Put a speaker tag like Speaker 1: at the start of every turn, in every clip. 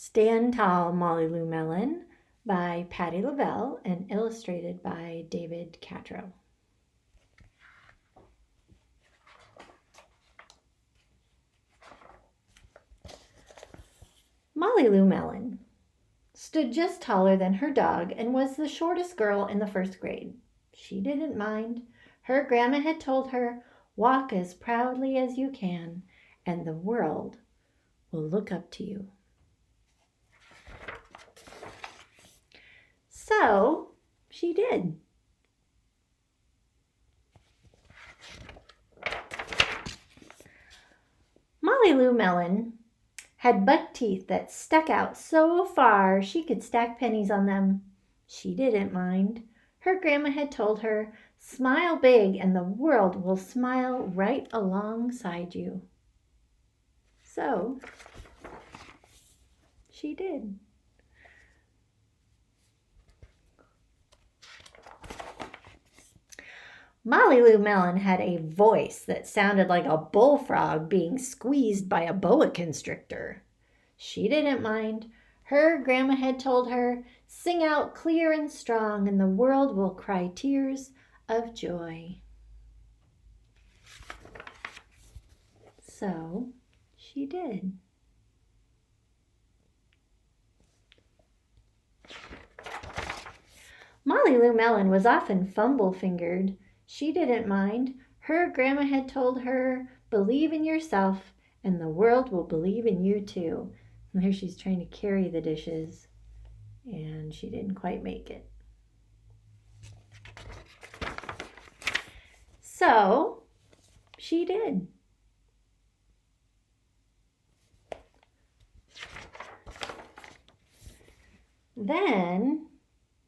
Speaker 1: Stand Tall, Molly Lou Melon by Patty Lovell and illustrated by David Catrow. Molly Lou Melon stood just taller than her dog and was the shortest girl in the first grade. She didn't mind. Her grandma had told her, "Walk as proudly as you can, and the world will look up to you." So she did. Molly Lou Melon had buck teeth that stuck out so far she could stack pennies on them. She didn't mind. Her grandma had told her, "Smile big and the world will smile right alongside you." So she did. Molly Lou Melon had a voice that sounded like a bullfrog being squeezed by a boa constrictor. She didn't mind. Her grandma had told her, "Sing out clear and strong and the world will cry tears of joy." So she did. Molly Lou Melon was often fumble-fingered. She didn't mind. Her grandma had told her, "Believe in yourself and the world will believe in you too." And there she's trying to carry the dishes and she didn't quite make it. So she did. Then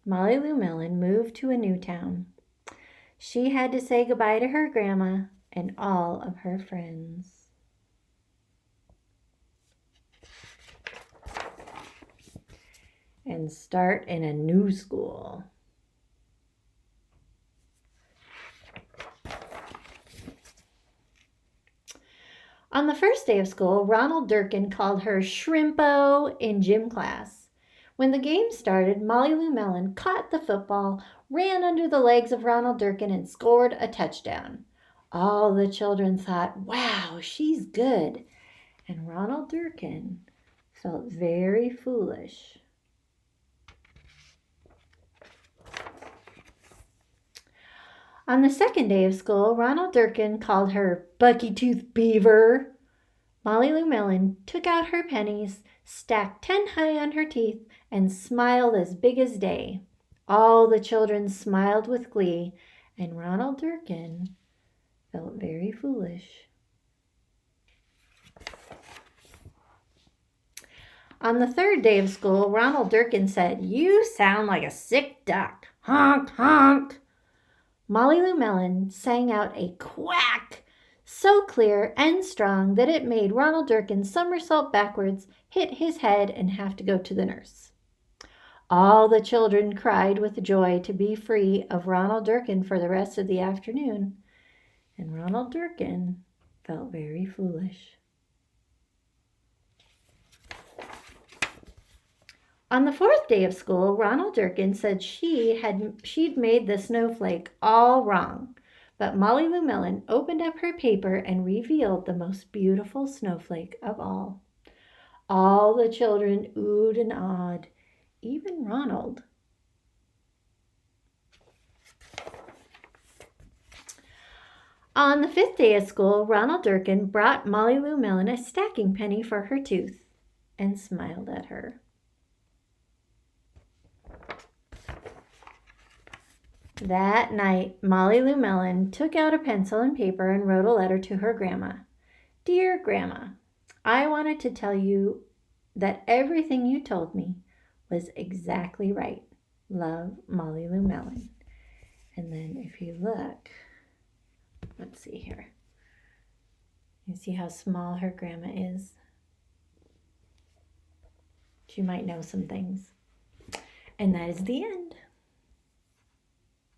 Speaker 1: Molly Lou Melon moved to a new town. She had to say goodbye to her grandma and all of her friends. And start in a new school. On the first day of school, Ronald Durkin called her Shrimpo in gym class. When the game started, Molly Lou Melon caught the football, ran under the legs of Ronald Durkin, and scored a touchdown. All the children thought, "Wow, she's good." And Ronald Durkin felt very foolish. On the second day of school, Ronald Durkin called her Bucky-Tooth Beaver. Molly Lou Melon took out her pennies, stacked 10 high on her teeth, and smiled as big as day. All the children smiled with glee, and Ronald Durkin felt very foolish. On the third day of school, Ronald Durkin said, "You sound like a sick duck. Honk, honk." Molly Lou Melon sang out a quack so clear and strong that it made Ronald Durkin somersault backwards, hit his head, and have to go to the nurse. All the children cried with joy to be free of Ronald Durkin for the rest of the afternoon, and Ronald Durkin felt very foolish. On the fourth day of school, Ronald Durkin said she'd made the snowflake all wrong. But Molly Lou Melon opened up her paper and revealed the most beautiful snowflake of all. All the children oohed and awed, even Ronald. On the fifth day of school, Ronald Durkin brought Molly Lou Melon a stacking penny for her tooth and smiled at her. That night, Molly Lou Melon took out a pencil and paper and wrote a letter to her grandma. "Dear Grandma, I wanted to tell you that everything you told me was exactly right. Love, Molly Lou Melon." And then if you look, let's see here. You see how small her grandma is? She might know some things. And that is the end.